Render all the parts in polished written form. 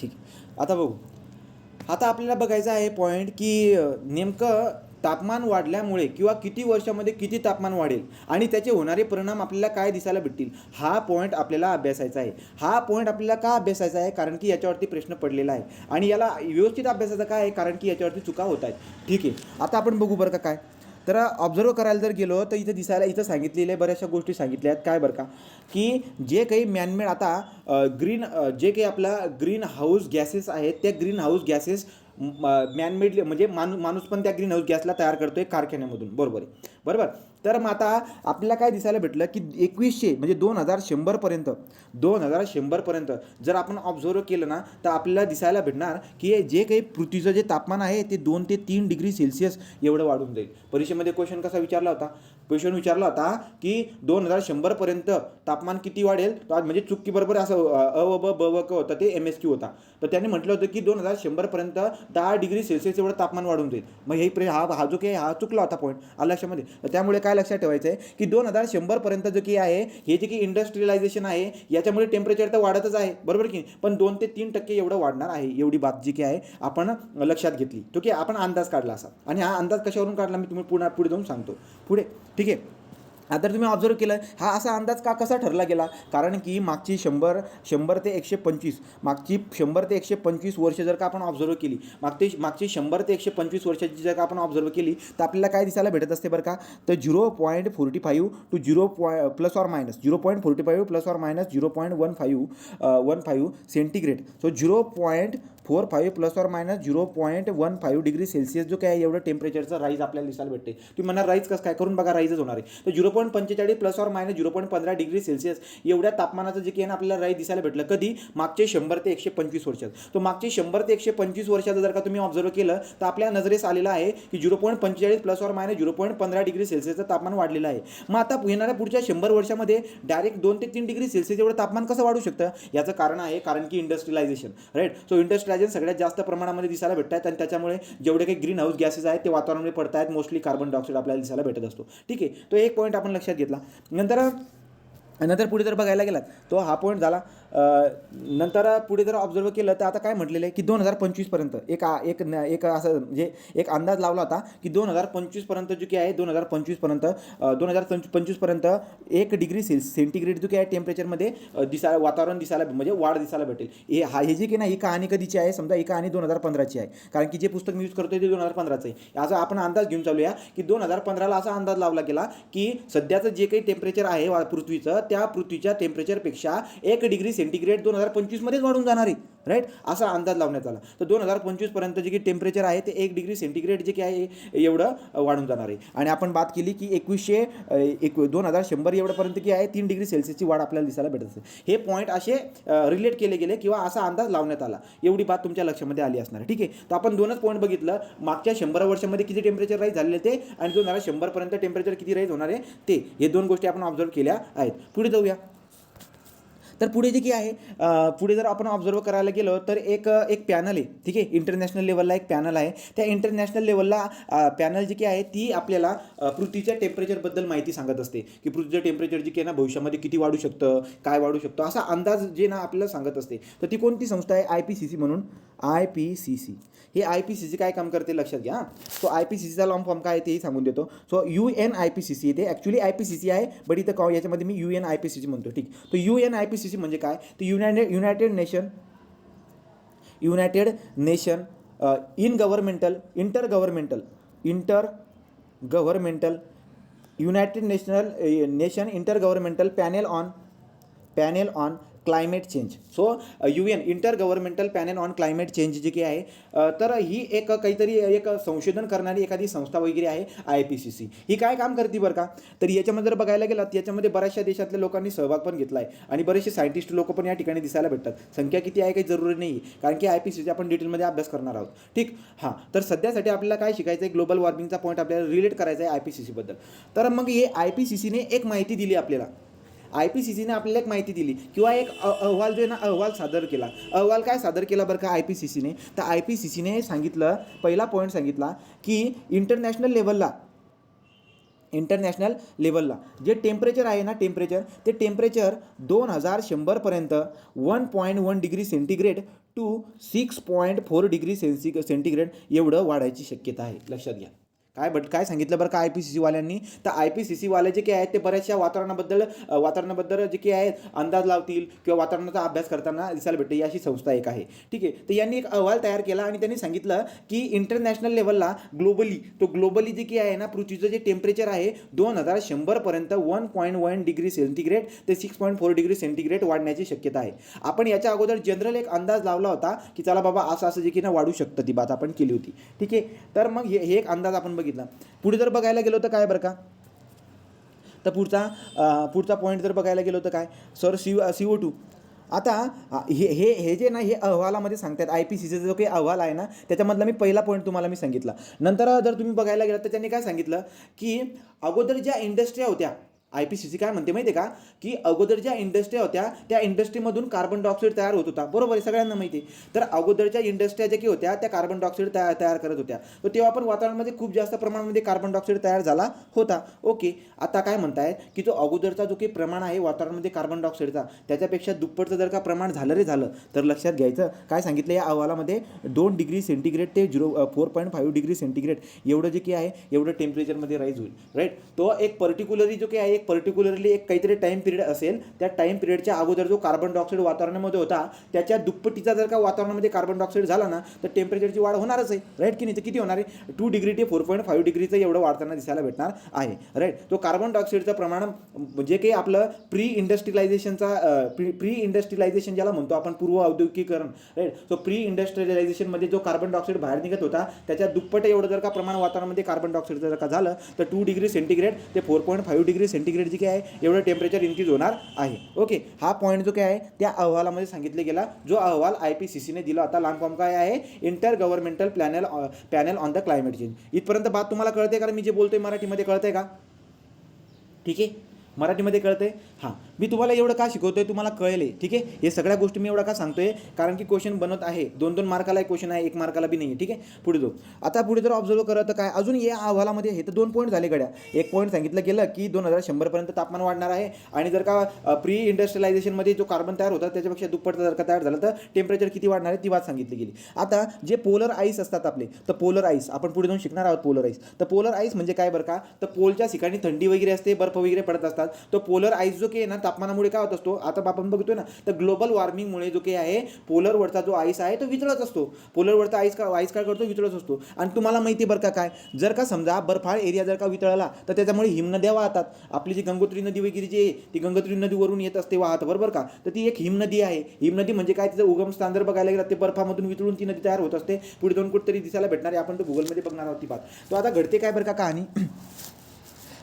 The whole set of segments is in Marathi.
ठीक आहे. आता बघू. आता आपल्याला बघायचं आहे पॉईंट की नेमकं तापमान वाढल्यामुळे किंवा किती वर्षामध्ये किती तापमान वाढेल आणि त्याचे होणारे परिणाम आपल्याला काय दिसायला भेटतील, हा पॉईंट आपल्याला अभ्यासायचा आहे. हा पॉईंट आपल्याला का अभ्यासायचा आहे, कारण की याच्यावरती प्रश्न पडलेला आहे आणि याला व्यवस्थित अभ्यासाचं काय आहे, कारण की याच्यावरती चुका होत आहेत. ठीक आहे. आता आपण बघू बरं का काय. तर ऑब्झर्व करायला जर गेलो तर इथं दिसायला इथं सांगितलेले बऱ्याचशा गोष्टी सांगितल्या आहेत काय बरं का, की जे काही मॅनमेड आता जे काही आपला ग्रीन हाऊस गॅसेस आहेत त्या ग्रीन हाऊस गॅसेस मॅनमेड म्हणजे माणूस पण त्या ग्रीन हाऊस गॅसला तयार करतोय कारखान्यामधून. बरोबर आहे. बरोबर. तर मग आता आपल्याला काय दिसायला भेटलं की 2100 म्हणजे 2100 पर्यंत जर आपण ऑब्झर्व केलं ना तर आपल्याला दिसायला भेटणार की जे काही पृथ्वीचं जे तापमान आहे ते 2 ते 3 डिग्री सेल्सिअस एवढं वाढून जाईल. परीक्षेमध्ये क्वेश्चन कसा विचारला होता, क्वेश्चन विचारला होता की 2100पर्यंत तापमान किती वाढेल, म्हणजे चुकी बरोबर असं अ व ब व क होता, ते MSQ होता. तर त्यांनी म्हटलं होतं की 2100पर्यंत 10 डिग्री सेल्सिअस एवढं तापमान वाढून जाईल. मग हा जो काही हा चुकला होता पॉईंट आला लक्षामध्ये. त्यामुळे काय लक्षात ठेवायचं आहे की 2100पर्यंत जो की आहे हे जे की इंडस्ट्रियलायझेशन आहे याच्यामुळे टेम्परेचर तर वाढतच आहे, बरोबर की, पण 2 ते 3% एवढं वाढणार आहे. एवढी बात जी की आहे आपण लक्षात घेतली, तो की आपण अंदाज काढला असा. आणि हा अंदाज कशावरून काढला मी तुम्ही पुढे जाऊन सांगतो पुढे. ठीक आहे. आता तुम्ही ऑब्झर्व केलं हा असा अंदाज कसा ठरला गेला, कारण की मागची 100 ते 125 वर्ष जर का आपण ऑब्झर्व केली, मागची 100 ते 125 वर्षाची जर का आपण ऑब्झर्व केली तर आपल्याला काय दिसायला भेटत असते बरं का, तर 0.45 to 0.45 plus or minus 0.15 centigrade. So 0.45 plus or minus 0.15 degree Celsius जो काय एवढं टेम्परेचरचं राईज आपल्याला दिसायला भेटते. तुम्ही म्हणा राईज कसं काय, करून बघा, राईजच होणार आहे. तर 0.45 plus or minus 0.15 degree Celsius एवढ्या तापमानाचं जे की आपल्याला राईज दिसायला भेटलं कधी, मागचे 100 ते 125 वर्षात. तो मागचे 100 ते 125 वर्षाचं जर का तुम्ही ऑब्झर्व केलं तर आपल्या नजरेस आलेलं आहे की 0.45 प्लस ऑर मायनस 0.15 डिग्री सेल्सिअसचं तापमान वाढलेलं आहे. मग आता येणाऱ्या पुढच्या 100 वर्षामध्ये डायरेक्ट 2 ते 3 डिग्री सेल्सिअस एवढं तापमान कसं वाढू शकतं, याचं कारण आहे कारण की इंडस्ट्रियलायझेशन. राईट. सो इंडस्ट्रियलायझेशन सगळ्यात जास्त प्रमाणामध्ये दिसायला भेटत आहेत आणि त्याच्यामुळे जेवढे काही ग्रीन हाऊस गॅसेस आहेत ते वातावरणामध्ये पडत आहेत. मोस्टली कार्बन डायऑक्साईड आपल्याला दिसायला भेटत असतो. ठीक आहे. तो एक पॉईंट आपण लक्षात घेतला. नंतर पुढे जर बघायला गेलात तो हा पॉईंट झाला. नंतर पुढे जर ऑब्झर्व केलं तर आता काय म्हटलेलं आहे की 2025पर्यंत एक असं म्हणजे एक अंदाज लावला होता की 2025पर्यंत जो की आहे 2025पर्यंत 1 डिग्री सेंटीग्रेड जो की आहे टेम्परेचरमध्ये वातावरण दिसायला म्हणजे वाढ दिसायला भेटेल. हे जे की नाही ही कहाणी कधीची आहे, समजा ही कहाणी 2015ची आहे, कारण की जे पुस्तक मी यूज करतोय ते 2015चं आहे. याचा आपण अंदाज घेऊन चालूया की 2015ला असा अंदाज लावला गेला की सध्याचं जे काही टेम्परेचर आहे पृथ्वीचं त्या पृथ्वीच्या टेम्परेचरपेक्षा 1 डिग्री सेंटीग्रेड 2025मध्येच वाढून जाणार आहे. राईट. असा अंदाज लावण्यात आला. तर 2025पर्यंत जे की टेम्परेचर आहे ते 1 डिग्री सेंटीग्रेड जे की आहे एवढं वाढून जाणार आहे. आणि आपण बात केली की 2100 एवढ्यापर्यंत की आहे 3 डिग्री सेल्सिअसची वाढ आपल्याला दिसायला भेटत असते. हे पॉईंट असे रिलेट केले गेले किंवा असा अंदाज लावण्यात आला. एवढी बात तुमच्या लक्षामध्ये आली असणार. ठीक आहे. तर आपण दोनच पॉईंट बघितलं, मागच्या 100 वर्षामध्ये किती टेम्परेचर राईज झालेले ते आणि 2100पर्यंत टेम्परेचर किती राईज होणार आहे ते, हे दोन गोष्टी आपण ऑब्झर्व केल्या आहेत. पुढे जाऊया. तर पुढे जे की आहे पुढे जर आपण ऑब्झर्व करायला गेलो तर एक पॅनल आहे. ठीक आहे. इंटरनॅशनल लेवलला एक पॅनल आहे. त्या इंटरनॅशनल लेवलला पॅनल जी की आहे ती आपल्याला पृथ्वीच्या टेम्परेचरबद्दल माहिती सांगत असते की पृथ्वीचं टेम्परेचर जे की ना भविष्यामध्ये किती वाढू शकतं, काय वाढू शकतं, असा अंदाज जे ना आपल्याला सांगत असते. तर ती कोणती संस्था आहे, IPCC म्हणून. IPCC हे IPCC काय काम करते लक्षात घ्या. सो IPCCचा लॉंग फॉर्म काय आहे तेही सांगून देतो. सो UNIPCC ते ॲक्च्युली IPCC आहे, बट इथं याच्यामध्ये मी UNIPCC म्हणतो. ठीक. तर UNIPCC म्हणजे काय, तर United Nation intergovernmental panel on climate change. So UN intergovernmental panel on climate change जी की आहे, तर ही काहीतरी एक संशोधन करणारी एखादी संस्था वगैरे आहे IPCC. ही काय काम करते बरं का, तर याच्यामध्ये जर बघायला गेलात याच्यामध्ये बऱ्याचशा देशातल्या लोकांनी सहभाग पण घेतला आहे आणि बरेचसे सायंटिस्ट लोक पण या ठिकाणी दिसायला भेटतात. संख्या किती आहे काही जरुरी नाही, कारण की IPCC आपण डिटेलमध्ये अभ्यास करणार आहोत. ठीक. हां. तर सध्यासाठी आपल्याला काय शिकायचं आहे, ग्लोबल वॉर्मिंगचा पॉईंट आपल्याला रिलेट करायचा आहे IPCCबद्दल. तर मग हे IPCCने एक माहिती दिली आपल्याला. IPCCने आपल्याला एक माहिती दिली किंवा एक अहवाल जो आहे ना अहवाल सादर केला. अहवाल काय सादर केला बरं का IPCCने, तर IPCCने सांगितलं, पहिला पॉईंट सांगितला की इंटरनॅशनल लेवलला इंटरनॅशनल लेवलला जे टेम्परेचर आहे ना ते टेम्परेचर 2100पर्यंत 1.1 degree centigrade to 6.4 degree centigrade एवढं वाढायची शक्यता आहे. लक्षात घ्या. काय सांगितलं बरं का IPCC वाल्यांनी. तर IPCC वाले जे काही आहेत ते बऱ्याचशा वातावरणाबद्दल जे काही आहेत अंदाज लावतील किंवा वातावरणाचा अभ्यास करताना दिसायला भेटते. ही अशी संस्था एक आहे. ठीक आहे. तर यांनी एक अहवाल तयार केला आणि त्यांनी सांगितलं की इंटरनॅशनल लेवलला ग्लोबली जे काही आहे ना पृथ्वीचं जे टेम्परेचर आहे 2100पर्यंत 1.1 डिग्री सेंटीग्रेड ते 6.4 डिग्री सेंटीग्रेड वाढण्याची शक्यता आहे. आपण याच्या अगोदर जनरल एक अंदाज लावला होता की चला बाबा असं जे की ना वाढू शकतं, ती बात आपण केली होती. ठीक आहे. तर मग हे एक अंदाज आपण बघितला. पुढे जर बघायला गेलो तर काय बरं का, तर पुढचा पॉईंट जर बघायला गेलो तर काय सर CO2. आता हे जे ना हे अहवालामध्ये सांगतात IPCCचा जो काही अहवाल आहे ना त्याच्यामधला मी पहिला पॉईंट तुम्हाला मी सांगितला. नंतर जर तुम्ही बघायला गेलात तर त्यांनी काय सांगितलं की अगोदर ज्या इंडस्ट्री होत्या IPCC काय म्हणते माहिती आहे का की अगोदर ज्या इंडस्ट्री होत्या त्या इंडस्ट्रीमधून कार्बन डायऑक्साईड तयार होत होता. बरोबर आहे, सगळ्यांना माहिती आहे. तर अगोदरच्या इंडस्ट्री ज्या की होत्या त्या कार्बन डायऑक्साईड तयार करत होत्या. तर तेव्हा पण वातावरणामध्ये खूप जास्त प्रमाणामध्ये कार्बन डायऑक्साईड तयार झाला होता. ओके. आता काय म्हणतायत की जो अगोदरचा जो काही प्रमाण आहे वातावरणामध्ये कार्बन डायऑक्साईडचा त्याच्यापेक्षा दुप्पटचं जर का प्रमाण झालं तर लक्षात घ्यायचं काय सांगितलं या अहवालामध्ये 2 डिग्री सेंटीग्रेड ते 4.5 डिग्री सेंटीग्रेड एवढं जे की आहे एवढं टेम्परेचरमध्ये राईज होईल. राईट. तो एक पर्टिक्युलरली जो काही आहे एक काहीतरी टाईम पिरियड असेल. त्या टाईम पिरियडच्या अगोदर जो कार्बन डायऑक्साईड वातावरणामध्ये होता त्याच्या दुप्पटीचा जर का वातावरणामध्ये कार्बन डायऑक्साईड झाला ना तर टेम्परेचरची वाढ होणारच आहे. राईट की नाही. तर किती होणार आहे 2 डिग्री ते 4.5 डिग्रीचं एवढं वाढताना दिसायला भेटणार आहे. राईट. तो कार्बन डायऑक्साईडचं प्रमाण जे काही आपलं प्री इंडस्ट्रियलायझेशन ज्याला म्हणतो आपण पूर्व औद्योगिकीकरण. राईट. सो प्री इंडस्ट्रियलायझेशनमध्ये जो कार्बन डायऑक्साईड बाहेर निघत होता त्याच्या दुप्पट एवढं जर का प्रमाण वातावरणामध्ये कार्बन डायऑक्साईड जर का झालं तर 2 डिग्री सेंटीग्रेड ते 4.5 डिग्री सेंटीग्रेड जे काय आहे एवढं टेम्परेचर इन्क्रीज होणार आहे. ओके. हा पॉईंट जो काय आहे त्या अहवालामध्ये सांगितले गेला जो अहवाल IPCCने दिला होता. लांब फॉर्म काय आहे inter governmental panel on the climate change. इथपर्यंत बात तुम्हाला कळते का मी जे बोलतोय मराठीमध्ये कळतंय का. ठीक आहे. मराठीमध्ये कळतंय. हां. मी तुम्हाला एवढं का शिकवतोय तुम्हाला कळले. ठीक आहे. हे सगळ्या गोष्टी मी एवढं का सांगतोय कारण की क्वेश्चन बनत आहे. 2-2 मार्काला एक क्वेश्चन आहे, 1 मार्काला बी नाही आहे. ठीक आहे. पुढे जाऊ. आता पुढे जर ऑब्झर्व करत तर काय अजून या अहवालामध्ये हे तर 2 पॉईंट झाले गड्या. एक पॉईंट सांगितलं गेलं की 2100पर्यंत तापमान वाढणार आहे आणि जर का प्री इंडस्ट्रियलायझेशनमध्ये जो कार्बन तयार होता त्याच्यापेक्षा दुप्पट जर का तयार झालं तर टेम्परेचर किती वाढणार आहे ती बात सांगितली गेली. आता जे पोलर आईस असतात आपले तर पोलर आईस आपण पुढे जाऊन शिकणार आहोत. पोलर आईस तर पोलर आईस म्हणजे काय बरं का तर पोलच्या ठिकाणी थंडी वगैरे असते, बर्फ वगैरे पडत असतात. तो पोलर आईस जो काही आहे ना तापमानामुळे काय होत असतो आता आपण बघतोय ना तर ग्लोबल वॉर्मिंगमुळे जो काही आहे पोलरवरचा जो आईस आहे तो वितळत असतो. पोलरवरचा आईस काय करतो वितळत असतो. आणि तुम्हाला माहिती बरं का काय जर का समजा बर्फाळ एरिया जर का वितळला तर त्याच्यामुळे हिमनद्या वाहतात. आपली जी गंगोत्री नदी वगैरे जी आहे ती गंगोत्री नदीवरून येत असते वाहत. बरोबर का. तर ती एक हिमनदी आहे. हिमनदी म्हणजे काय तिचं उगमस्थान जर बघायला गेलं ते बर्फामधून वितळून ती नदी तयार होत असते. पुढे जाऊन कुठेतरी दिसायला भेटणार आहे. आपण तो गुगलमध्ये बघणार आहोत ती बात. तो आता घडते काय बरं का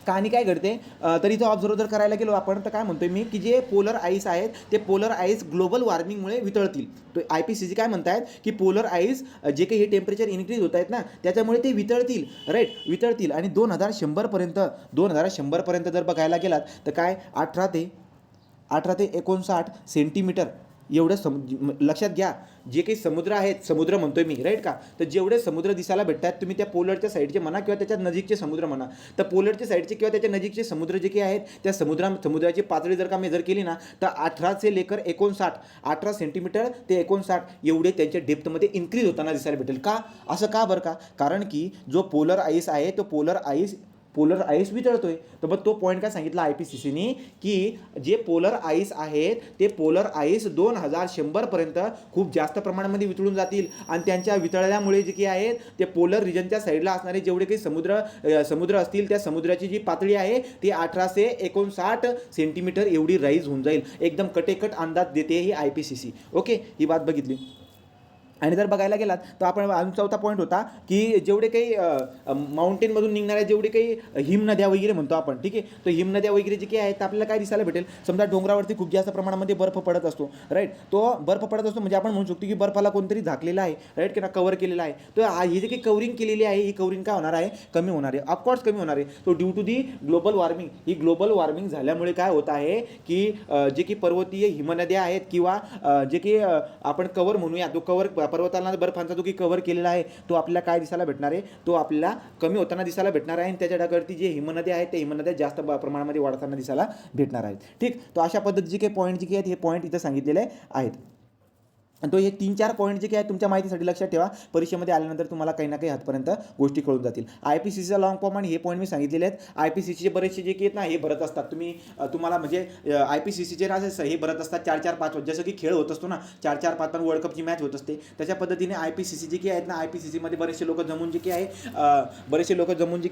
कहाणी काय घडते तर इथं ऑब्झर्व जर करायला गेलो आपण तर काय म्हणतोय मी की जे पोलर आईस आहेत ते पोलर आईस ग्लोबल वॉर्मिंगमुळे वितळतील. तो IPCC काय म्हणतायत की पोलर आईस जे काही हे टेम्परेचर इन्क्रीज होत आहेत ना त्याच्यामुळे ते वितळतील. राईट. वितळतील आणि 2100पर्यंत जर बघायला गेलात तर काय 18 ते 59 सेंटीमीटर एवढं लक्षात घ्या. जे काही समुद्र आहेत समुद्र म्हणतोय मी. राईट का. तर जेवढे समुद्र दिसायला भेटतात तुम्ही त्या पोलरच्या साईडचे म्हणा किंवा त्याच्या नजीकचे समुद्र म्हणा तर पोलरच्या साईडचे किंवा त्याच्या नजीकचे समुद्र जे काही आहेत त्या समुद्राची पातळी जर का मेजर केली ना तर 18 सेंटीमीटर ते 59 एवढे त्यांच्या डेप्थमध्ये इन्क्रीज होताना दिसायला भेटेल. का असं का बरं का कारण की जो पोलर आईस आहे तो पोलर आईस वितळतोय. तर मग तो पॉईंट काय सांगितला IPCCने की जे पोलर आईस आहेत ते पोलर आईस 2100पर्यंत खूप जास्त प्रमाणामध्ये वितळून जातील आणि त्यांच्या वितळल्यामुळे जे काही आहेत ते पोलर रिजनच्या साईडला असणारे जेवढे काही समुद्र असतील त्या समुद्राची जी पातळी आहे ती 1859 सेंटीमीटर एवढी राईज होऊन जाईल. एकदम कटेकट अंदाज देते ही IPCC. ओके. ही बात बघितली. आणि जर बघायला गेलात तर आपण अजून चौथा पॉईंट होता की जेवढे काही माउंटेनमधून निघणाऱ्या जेवढे काही हिमनद्या वगैरे म्हणतो आपण. ठीक आहे. तर हिमनद्या वगैरे जे काही आहेत तर आपल्याला काय दिसायला भेटेल समजा डोंगरावरती खूप जास्त प्रमाणामध्ये बर्फ पडत असतो. राईट. तो बर्फ पडत असतो म्हणजे आपण म्हणू शकतो की बर्फाला कोणतरी झाकलेला आहे. राईट की ना कव्हर केलेला आहे. तर ही जे काही कव्हरिंग केलेली आहे ही कव्हरिंग काय होणार आहे कमी होणार आहे. ऑफकोर्स कमी होणार आहे. तो due to the global warming. ही ग्लोबल वॉर्मिंग झाल्यामुळे काय होत आहे की जे की पर्वतीय हिमनद्या आहेत किंवा जे की आपण कव्हर म्हणूया तो कव्हर पर्वताला बर्फांचा जो की कव्हर केलेला आहे तो आपल्याला काय दिसायला भेटणार आहे, तो आपल्याला कमी होताना दिसायला भेटणार आहे आणि त्याच्या ढगावरती जे हिमनद्या आहेत त्या हिमनद्या जास्त प्रमाणामध्ये वाढताना दिसायला भेटणार आहेत. ठीक, तो अशा पद्धतीचे काही पॉईंट जे काही आहेत हे पॉईंट इथं सांगितलेले आहेत. आणि तो हे 3-4 पॉईंट जे काही आहे तुमच्या माहितीसाठी लक्षात ठेवा, परीक्षेमध्ये आल्यानंतर तुम्हाला काही ना काही हातपर्यंत गोष्टी कळून जातील. IPCCचा लॉंग फॉर्म आणि हे पॉईंट मी सांगितलेले आहेत. IPCCचे बरेचसे जे काही आहेत ना हे भरत असतात, तुम्हाला म्हणजे IPCCचे हे भरत असतात 4-4-5, जसं की खेळ होत असतो ना 4-4-5 वर्ल्ड कपची मॅच होत असते त्याच्या पद्धतीने IPCC जे काही आहेत ना, IPCCमध्ये बरेचसे लोक जमून जे काही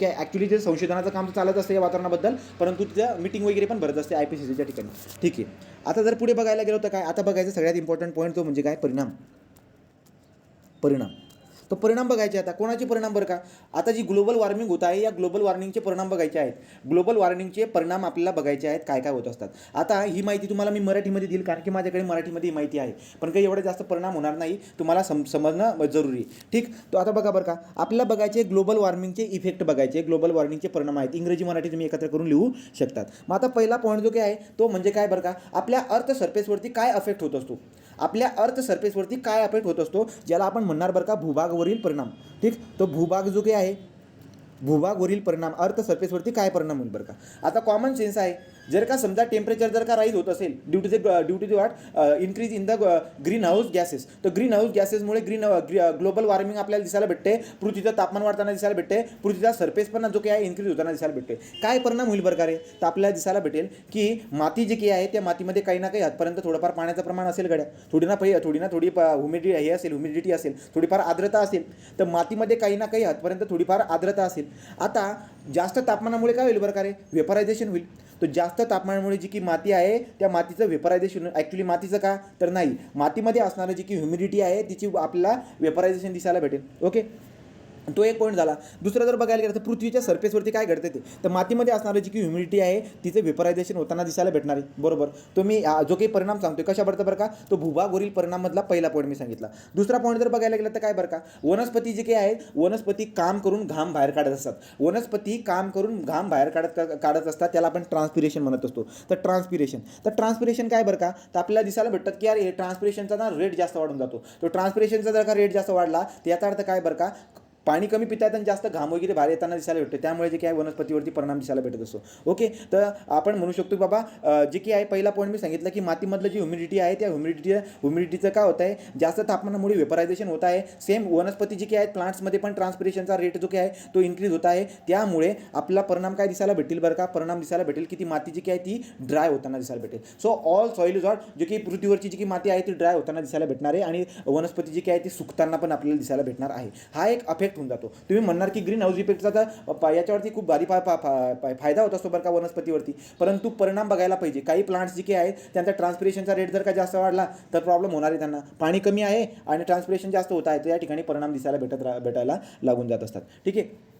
आहे ॲक्च्युली जे संशोधनाचं काम चालत असतं या वातावरणाबद्दल, परंतु तिथं मीटिंग वगैरे पण भरत असते IPCCच्या ठिकाणी. ठीक आहे, आता जर पुढे बघायला गेलो तर काय, आता बघायचं सगळ्यात इम्पॉर्टंट पॉईंट तो म्हणजे काय, परिणाम. तो परिणाम बघायचे. आता कोणाचे परिणाम बरं का, आता जी ग्लोबल वॉर्मिंग होत आहे या ग्लोबल वॉर्मिंगचे परिणाम बघायचे आहेत. ग्लोबल वॉर्मिंगचे परिणाम आपल्याला बघायचे आहेत, काय काय होत असतात. आता ही माहिती तुम्हाला मी मराठीमध्ये देईल कारण की माझ्याकडे मराठीमध्ये ही माहिती आहे, पण काही एवढे जास्त परिणाम होणार नाही, तुम्हाला समजणं जरुरी आहे. ठीक, तो आता बघा बरं का, आपल्याला बघायचे ग्लोबल वॉर्मिंगचे इफेक्ट बघायचे, ग्लोबल वॉर्मिंगचे परिणाम आहेत. इंग्रजी मराठी तुम्ही एकत्र करून लिहू शकतात. मग आता पहिला पॉईंट जो काय आहे तो म्हणजे काय बरं का, आपल्या अर्थ सरफेसवरती काय अफेक्ट होत असतो, आपल्या अर्थ सरफेसवरती काय अफेक्ट होत असतो, ज्याला आपण म्हणणार बरं का भूभागावरील परिणाम. ठीक, तो भूभाग जो काही आहे, भूभागवरील परिणाम, अर्थ सरफेसवरती काय परिणाम होईल बरं का. आता कॉमन सेन्स आहे, जर का समजा टेम्परेचर जर का राईज होत असेल due to what increase in the greenhouse gases, तर ग्रीन हाऊस गॅसेसमुळे ग्लोबल वॉर्मिंग आपल्याला दिसायला भेटते, पृथ्वीचं तापमान वाढताना दिसायला भेटते, पृथ्वीचा सरफेस पण जो काही आहे इन्क्रीज होताना दिसायला भेटते. काय परिणाम होईल बरं का रे, तर आपल्याला दिसायला भेटेल की माती जी काही आहे त्या मातीमध्ये काही ना काही हातपर्यंत थोडंफार पाण्याचं प्रमाण असेल गड्या, थोडी ह्युमिडिटी असेल, थोडीफार आर्द्रता असेल, तर मातीमध्ये काही ना काही हातपर्यंत थोडीफार आर्द्रता असेल. आता जास्त तापमानामुळे काय होईल बरं का रे, वेपरायझेशन होईल. तो जास्त तापमानामुळे जी की माती आहे त्या मातीचं वेपरायझेशन, ॲक्च्युली मातीचं का तर नाही, मातीमध्ये असणारं जी की ह्युमिडिटी आहे तिची आपल्याला वेपरायझेशन दिसायला भेटेल. ओके, तो एक पॉईंट झाला. दुसरं जर बघायला गेलं तर पृथ्वीच्या सरफेसवरती काय घडते ते, तर मातीमध्ये असणारं जी की ह्युमिडिटी आहे तिचे वेपरायझेशन होताना दिसायला भेटणार आहे. बरोबर, तो मी जो काही परिणाम सांगतोय कशाबद्दल बरं का, तो भूभागवरील परिणाममधला पहिला पॉईंट मी सांगितला. दुसरा पॉईंट जर बघायला गेलं तर काय बरं का, वनस्पती जे काही आहेत, वनस्पती काम करून घाम बाहेर काढत असतात, वनस्पती काम करून घाम बाहेर काढत असतात, त्याला आपण ट्रान्सपिरेशन म्हणत असतो. तर ट्रान्सपिरेशन काय बरं का, तर आपल्याला दिसायला भेटतात की यार हे ट्रान्सपिरेशनचा ना रेट जास्त वाढून जातो. तो ट्रान्सपिरेशनचा जर का रेट जास्त वाढला तर याचा अर्थ काय बरं का, पाणी कमी पितात आणि जास्त घाम वगैरे बाहेर येताना दिसायला भेटते, त्यामुळे जे काय वनस्पतीवरती परिणाम दिसायला भेटत असतो. ओके, तर आपण म्हणू शकतो बाबा जे की आहे पहिला पॉईंट मी सांगितलं की मातीमधलं जी ह्युमिडिटी आहे त्या ह्युमिडिटीचं काय होत आहे, जास्त तापमानामुळे वेपरायझेशन होत आहे. सेम वनस्पती जी काही आहेत प्लांट्समध्ये पण ट्रान्सपिरेशनचा रेट जो काय आहे तो इन्क्रीज होत आहे, त्यामुळे आपला परिणाम काय दिसायला भेटेल बरं का, परिणाम दिसायला भेटेल की ती माती जी काय ती ड्राय होताना दिसायला भेटेल. So all soil is hot, जी की पृथ्वीवरची जी की माती आहे ती ड्राय होताना दिसायला भेटणार आहे आणि वनस्पती जी काय ती सुकताना पण आपल्याला दिसायला भेटणार आहे. हा एक अफेक्ट होऊन जातो. तुम्ही म्हणणार की ग्रीन हाऊस इफेक्टचा तर याच्यावरती खूप भारी फायदा होत असतो बरं का वनस्पतीवरती, परंतु परिणाम बघायला पाहिजे. काही प्लांट्स जे काही आहेत त्यांचा ट्रान्सपिरेशनचा रेट जर का जास्त वाढला तर प्रॉब्लेम होणार आहे, त्यांना पाणी कमी आहे आणि ट्रान्सपिरेशन जास्त होत आहे, तर या ठिकाणी परिणाम दिसायला भेटायला लागून जात असतात. ठीक आहे,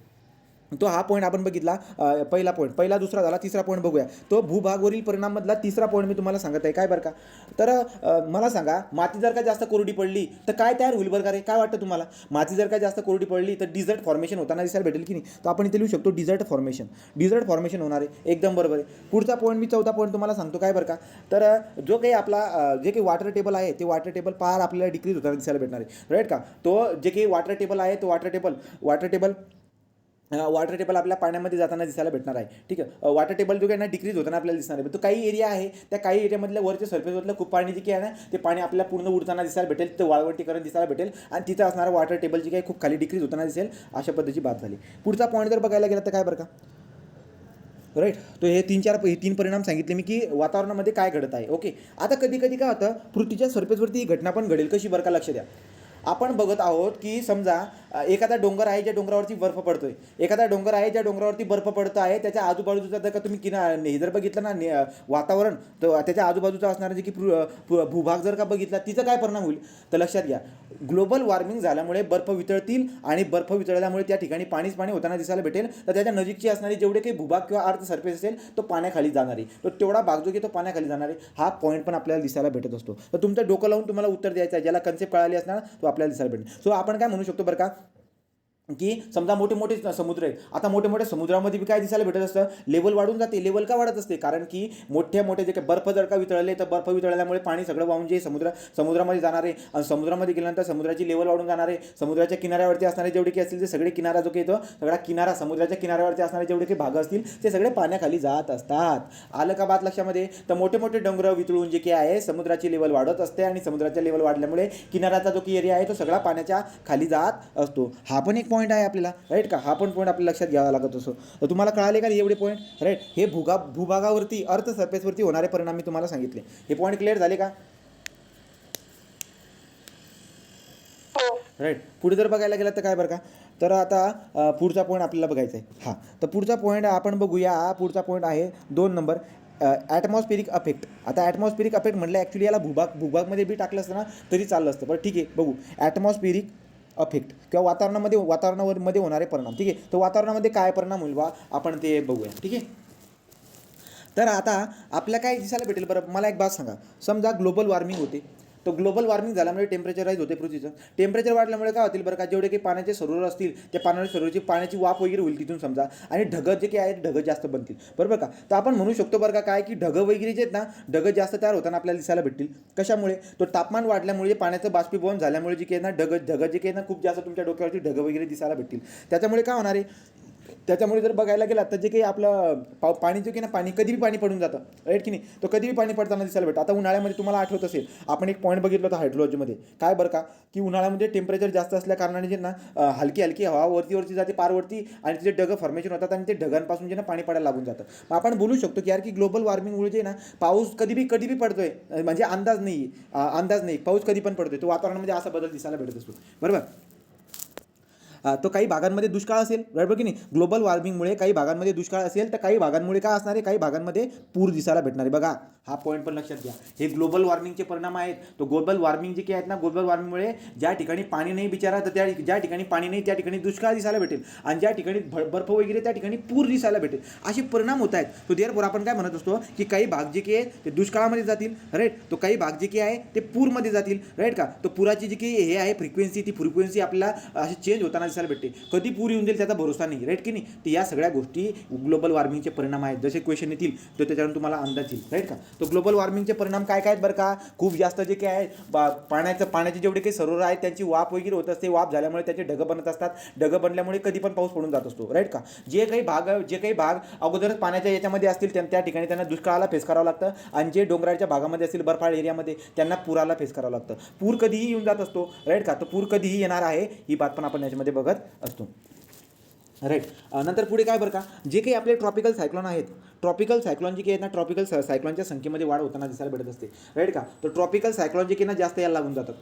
तो हा पॉईंट आपण बघितला. पहिला दुसरा झाला. तिसरा पॉईंट बघूया, तो भूभागवरील परिणाममधला तिसरा पॉईंट मी तुम्हाला सांगत आहे. काय बरं का, तर मला सांगा माती जर का जास्त कोरडी पडली तर काय तयार होईल बरं का रे, काय वाटतं तुम्हाला, माती जर का जास्त कोरडी पडली तर डिझर्ट फॉर्मेशन होताना दिसायला भेटेल की नाही, तर आपण इथे लिहू शकतो डिझर्ट फॉर्मेशन होणार आहे. एकदम बरोबर आहे. पुढचा पॉईंट मी चौथा पॉईंट तुम्हाला सांगतो. काय बरं का, तर जो काही आपला जे काही वॉटर टेबल आहे ते वॉटर टेबल पार आपल्याला डिक्रीज होताना दिसायला भेटणार आहे. राईट का, तो जे काही वॉटर टेबल आहे तो वॉटर टेबल आपल्या पाण्यामध्ये जाताना दिसायला भेटणार आहे. ठीक आहे, वॉटर टेबल जो काही ना डिक्रीज होताना आपल्याला दिसणार आहे. तो काही एरिया आहे त्या काही एरियामधल्या वरच्या सरफेसवरलं खूप पाणी जे काही आहे ना ते पाणी आपल्याला पूर्ण उडताना दिसायला भेटेल, तिथं वाळवंटीकरण दिसायला भेटेल आणि तिथं असणारं वॉटर टेबल जी काही खूप खाली डिक्रीज होताना दिसेल. अशा पद्धतीची बात झाली. पुढचा पॉईंट जर बघायला गेला तर काय बरं का, राईट, तो हे तीन परिणाम सांगितले मी की वातावरणामध्ये काय घडत आहे. ओके, आता कधी कधी काय होतं पृथ्वीच्या सरफेसवरती ही घटना पण घडेल. कशी बरं का, लक्ष द्या. आपण बघत आहोत की समजा एखादा डोंगर आहे ज्या डोंगरावरती बर्फ पडतोय, बर्फ पडतो आहे, त्याच्या आजूबाजूचा जर का तुम्ही हे जर बघितलं ना वातावरण, तर त्याच्या आजूबाजूचा असणारा जे की भूभाग जर का बघितला तिचं काय परिणाम होईल, तर लक्षात घ्या ग्लोबल वॉर्मिंग झाल्यामुळे बर्फ वितळतील आणि बर्फ वितळल्यामुळे त्या ठिकाणी पाणी होताना दिसायला भेटेल. तर त्याच्या नजीकची असणारी जेवढे काही भूभाग किंवा अर्थ सरफेस असेल तो पाण्याखाली जाणार आहे, तो तेवढा भाग जो की तो पाण्याखाली जाणार आहे. हा पॉईंट पण आपल्याला दिसायला भेटत असतो. तर तुमचं डोकं लावून तुम्हाला उत्तर द्यायचं आहे, ज्याला कन्सेप्ट कळाली असणार तो आपल्याला दिसायला भेटेल. सो आपण काय म्हणू शकतो बरं का, की समजा मोठे मोठे समुद्र आहेत, आता मोठे मोठ्या समुद्रामध्ये बी काय दिसायला भेटत असतं, लेवल वाढून जाते. लेवल का वाढत असते? कारण की मोठ्या मोठे जे काही बर्फ जर का वितळले तर बर्फ वितळल्यामुळे पाणी सगळं वाहून जे समुद्रामध्ये जाणार आहे आणि समुद्रामध्ये गेल्यानंतर समुद्राची लेवल वाढून जाणार आहे. समुद्राच्या किनाऱ्यावरती असणारे जेवढे काही असतील ते सगळे किनारा जो काही येतो सगळा किनारा समुद्राच्या किनाऱ्यावरती असणारे जेवढे काही भाग असतील ते सगळे पाण्याखाली जात असतात. आलं का बात लक्षामध्ये? तर मोठे मोठे डोंगर वितळून जे काही आहे समुद्राची लेवल वाढत असते आणि समुद्राच्या लेवल वाढल्यामुळे किनाऱ्याचा जो काही एरिया आहे तो सगळा पाण्याच्या खाली जात असतो. हा पण एक पॉईंट आहे आपल्याला, राईट का? हा पण पॉईंट आपल्या लक्षात घ्यावा लागत असतो. तर तुम्हाला कळाले का एवढे पॉईंट? राईट, हे भूभागावरती अर्थ सरफेसवरती होणारे परिणाम मी तुम्हाला सांगितले. हे पॉईंट क्लिअर झाले का? राईट. पुढे जर बघायला गेलं तर काय बरं का, तर आता पुढचा पॉईंट आपल्याला बघायचा आहे. हां, तर पुढचा पॉईंट आपण बघूया. पुढचा पॉईंट आहे 2 नंबर, ॲटमॉस्फेरिक अफेक्ट. आता ॲटमॉस्फेरिक अफेक्ट म्हटलं ॲक्च्युली याला भूभागमध्ये बी टाकलं असतं ना तरी चाललं असतं, पण ठीक आहे बघू. ॲटमॉस्फेरिक अफेक्ट किंवा वातावरणामध्ये होणारे परिणाम. ठीक आहे, तर वातावरणामध्ये काय परिणाम होईल बा आपण ते बघूया. ठीक आहे, तर आता आपल्या काय दिसायला भेटेल बरं, मला एक बात सांगा. समजा ग्लोबल वॉर्मिंग होते, तर ग्लोबल वॉर्मिंग झाल्यामुळे टेम्परेचर राईज होते पृथ्वीचं. टेम्परेचर वाढल्यामुळे काय होतील बरं का, जेवढे काही पाण्याचे सरोवर असतील त्या पाण्याच्या सरोवरची पाण्याची वाफ वगैरे होईल तिथून समजा, आणि ढगं जे काही आहेत ढगं जास्त बनतील, बरोबर का? तर आपण म्हणू शकतो बरं का काय, की ढगं वगैरे जे आहेत ना, ढगं जास्त तयार होताना आपल्याला दिसायला भेटतील. कशामुळे? तो तापमान वाढल्यामुळे पाण्याचं बाष्पीभवन झाल्यामुळे जे काही ना ढगं जे काही ना खूप जास्त तुमच्या डोक्यावरती ढगं वगैरे दिसायला भेटतील. त्याच्यामुळे काय होणार आहे, त्याच्यामुळे जर बघायला गेला तर जे काही आपलं पाणी जे की ना पाणी कधी बी पाणी पडून जातं, राईट की नाही? तो कधी बी पाणी पडताना दिसायला भेटतं. आता उन्हाळ्यामध्ये तुम्हाला आठवत असेल आपण एक पॉईंट बघितलं होतं हायड्रोलॉजीमध्ये, काय बरं का, की उन्हाळ्यामध्ये टेम्परेचर जास्त असल्या कारणाने जे ना हलकी हवा वरती जाते पारवरती आणि तिथे ढगं फॉर्मेशन होतात आणि ते ढगांपासून जे ना पाणी पडायला लागून जातं. मग आपण बोलू शकतो की यार की ग्लोबल वॉर्मिंगमुळे जे ना पाऊस कधी बी पडतोय, म्हणजे अंदाज नाही पाऊस कधी पण पडतोय. तो वातावरणामध्ये असा बदल दिसायला भेटत असतो, बरोबर. तो काही भागांमध्ये दुष्काळ असेल, बरोबर की नाही? ग्लोबल वॉर्मिंगमुळे काही भागांमध्ये दुष्काळ असेल तर काही भागांमुळे काय असणार आहे, काही भागांमध्ये पूर दिसायला भेटणार आहे. बघा, हा पॉईंट पण लक्षात घ्या. हे ग्लोबल वॉर्मिंगचे परिणाम आहेत. तो ग्लोबल वॉर्मिंग जे काही आहेत ना, ग्लोबल वॉर्मिंगमुळे ज्या ठिकाणी पाणी नाही बिचारा तर ज्या ठिकाणी पाणी नाही त्या ठिकाणी दुष्काळ दिसायला भेटेल, आणि ज्या ठिकाणी बर्फ वगैरे त्या ठिकाणी पूर दिसायला भेटेल. असे परिणाम होत आहेत. तो देअरफॉर आपण काय म्हणत असतो की काही भाग जे काही आहे ते दुष्काळामध्ये जातील, राईट. तो काही भाग जे काही आहे ते पूरमध्ये जातील, राईट का? तो पुराची जी काही हे आहे फ्रिक्वेन्सी, ती फ्रिक्वेन्सी आपल्याला अशी चेंज होताना दिसायला भेटते. कधी पूर येऊन जाईल त्याचा भरोसा नाही, राईट की नाही? तर या सगळ्या गोष्टी ग्लोबल वॉर्मिंगचे परिणाम आहेत. जसे क्वेश्चन येतील तर त्याच्यावरून तुम्हाला अंदाज येईल, राईट का? तो ग्लोबल वॉर्मिंगचे परिणाम काय काय आहेत बरं का, खूप जास्त जे काही आहे पाण्याचे जेवढे काही सरोवर आहेत त्यांची वाफ वगैरे होत असते. वाफ झाल्यामुळे त्याचे ढगं बनत असतात. ढगं बनल्यामुळे कधी पण पाऊस पडून जात असतो, राईट का? जे काही भाग अगोदरच पाण्याच्या याच्यामध्ये असतील त्या ठिकाणी त्यांना दुष्काळाला फेस करावं लागतं, आणि जे डोंगराच्या भागामध्ये असतील बर्फाळ एरियामध्ये त्यांना पुराला फेस करावं लागतं. पूर कधीही येऊन जात असतो, राईट का? तर पूर कधीही येणार आहे ही बात पण आपण याच्यामध्ये बघत असतो, राईट. नंतर पुढे काय बरं का, जे काही आपले ट्रॉपिकल सायक्लॉन आहेत, ट्रॉपिकल सायक्लॉन जे काही आहेत ना, ट्रॉपिकल सायक्लॉनच्या संख्येमध्ये वाढ होताना दिसायला भेटत असते, राईट का? तर ट्रॉपिकल सायक्लॉन जे काही ना जास्त यायला लागून जातात.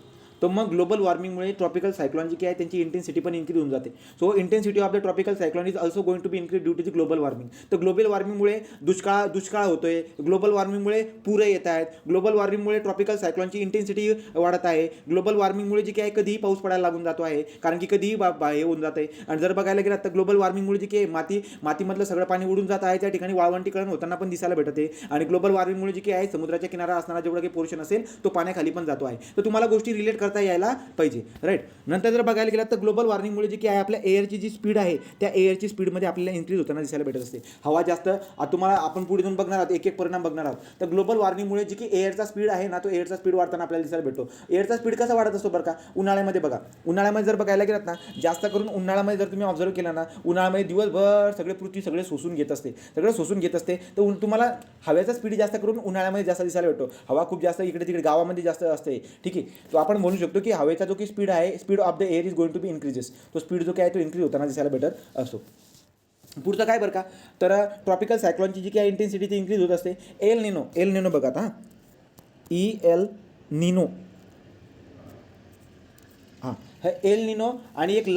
तर मग ग्लोबल वॉर्मिंगमुळे ट्रॉपिकल सायक्लॉन जी काही आहे त्यांची इंटेन्सिटी पण इन्क्रीज होऊन जाते. So intensity of the tropical cyclone is also going to be increase due to the global warming. तर ग्लोबल वॉर्मिंगमुळे दुष्काळ होतोय, ग्लोबल वॉर्मिंगमुळे पूर येत आहेत, ग्लोबल वॉर्मिंगमुळे ट्रॉपिकल सायक्लॉनची इंटेन्सिटी वाढत आहे, ग्लोबल वॉर्मिंगमुळे जे काही कधीही पाऊस पडायला लागून जातो आहे, कारण की कधीही हे होऊन जात आहे. आणि जर बघायला गेलं तर ग्लोबल वॉर्मिंगमुळे जे काही मातीमधलं सगळं पाणी उडून जात आहे, त्या ठिकाणी वाळवंटीकरण होताना पण दिसायला भेटत आहे. आणि ग्लोबल वॉर्मिंगमुळे जे काही आहे समुद्राच्या किनारा असणारा जेवढा काही पोर्शन असेल तो पाण्याखाली पण जातो आहे. तर तुम्हाला गोष्टी रिलेट करता यायला पाहिजे, राईट. नंतर जर बघायला गेलं तर ग्लोबल वॉर्मिंगमुळे जी काय आपल्या एअरची जी स्पीड आहे त्या एअरची स्पीडमध्ये आपल्याला इन्क्रीज होताना दिसायला भेटत असते. हवा जास्त, तुम्हाला आपण पुढे जाऊन बघणार आहोत एक एक परिणाम बघणार आहोत. तर ग्लोबल वॉर्मिंगमुळे जी की एअरचा स्पीड आहे ना, तो एअरचा स्पीड वाढताना आपल्याला दिसायला भेटतो. एअरचा स्पीड कसा वाढत असतो बरं का, उन्हाळ्यामध्ये बघा. उन्हाळ्यामध्ये जर बघायला गेलात ना, जास्त करून उन्हाळ्यामध्ये जर तुम्ही ऑब्झर्व केलं ना, उन्हाळ्यामध्ये दिवसभर पृथ्वी सगळे शोषून घेत असते. तर तुम्हाला हवेचा स्पीड जास्त करून उन्हाळ्यामध्ये जास्त दिसायला भेटतो. हवा खूप जास्त इकडे तिकडे गावामध्ये जास्त असते, ठीक आहे. तो आपण म्हणू शकतो की हवेचा जो की स्पीड आहे, speed of the air is going to be increases. तो स्पीड जो काय आहे तो इन्क्रीज होताना दिसायला भेटत असतो. पुढचं काय बरं का, तर ट्रॉपिकल सायक्लॉनची जी काय इंटेन्सिटी ती इन्क्रीज होत असते. एल निनो बघा आता, EL निनो, हां, हे एल निनो आणि एक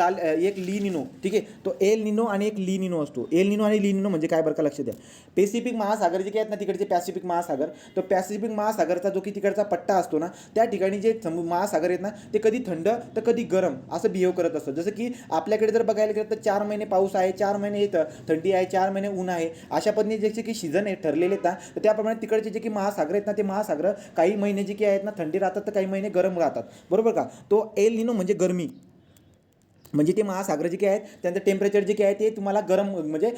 ली निनो, ठीक आहे. तो एल निनो आणि एक ली निनो असतो. एल निनो आणि ली निनो म्हणजे काय बरं का, लक्ष द्या. पॅसिफिक महासागर जे काही आहेत ना, तिकडचे पॅसिफिक महासागर, तर पॅसिफिक महासागरचा जो की तिकडचा पट्टा असतो ना, त्या ठिकाणी जे महासागर आहेत ना, ते कधी थंड तर कधी गरम असं बिहेव करत असतं. जसं की आपल्याकडे जर बघायला गेलं तर 4 महिने पाऊस आहे, 4 महिने थंडी आहे, 4 महिने ऊन आहे, अशा पद्धतीने जे की सीझन आहे ठरलेले आहेत ना, तर त्याप्रमाणे तिकडचे जे की महासागर आहेत ना, ते महासागर काही महिने जे की आहेत ना थंडी राहतात तर काही महिने गरम राहतात, बरोबर का. तो एल निनो म्हणजे गरमी, म्हणजे ते महासागर जे काही आहेत त्यांचं टेम्परेचर जे काही आहे ते तुम्हाला गरम म्हणजे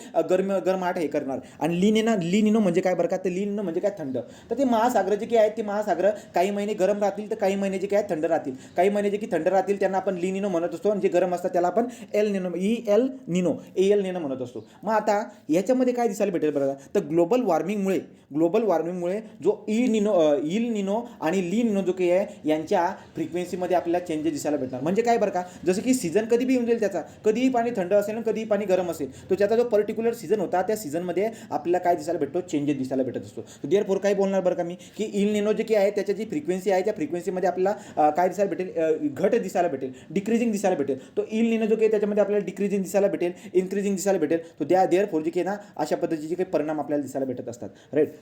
गरमाट हे करणार. आणि लीनिनो म्हणजे काय बरं का, तर लीनिनो म्हणजे काय, थंड. तर ते महासागर जे काही आहेत ते महासागर काही महिने गरम राहतील तर काही महिने जे काय थंड राहतील. काही महिने जे की थंड राहतील त्यांना आपण लीनिनो म्हणत असतो, आणि जे गरम असतात त्याला आपण एल निनो म्हणत असतो. मग आता याच्यामध्ये काय दिसायला भेटेल बरं, तर ग्लोबल वॉर्मिंगमुळे जो इल निनो आणि ली निनो जो काही आहे यांच्या फ्रिक्वेन्सीमध्ये आपल्याला चेंजेस दिसायला भेटणार. म्हणजे काय बरं का, जसं की सीझन कधी बी येऊन जाईल त्याचा, कधीही पाणी थंड असेल आणि कधीही पाणी गरम असेल, तो त्याचा जो पर्टिक्युलर सीझन होता त्या सीझनमध्ये आपल्याला काय दिसायला भेटतो, चेंजेस दिसायला भेटत असतो. देअरफॉर काय बोलणार बरं का मी, की इल निनो जे काही आहे त्याची जी फ्रिक्वेन्सी आहे त्या फ्रिक्वेन्सीमध्ये आपल्याला काय दिसायला भेटेल, घट दिसायला भेटेल, डिक्रीजिंग दिसायला भेटेल. तो इल निनो जो काही त्याच्यामध्ये आपल्याला डिक्रीजिंग दिसायला भेटेल, इन्क्रीजिंग दिसायला भेटेल. तो देअरफॉर जे काही ना अशा पद्धतीचे काही परिणाम आपल्याला दिसायला भेटत असतात. राईट.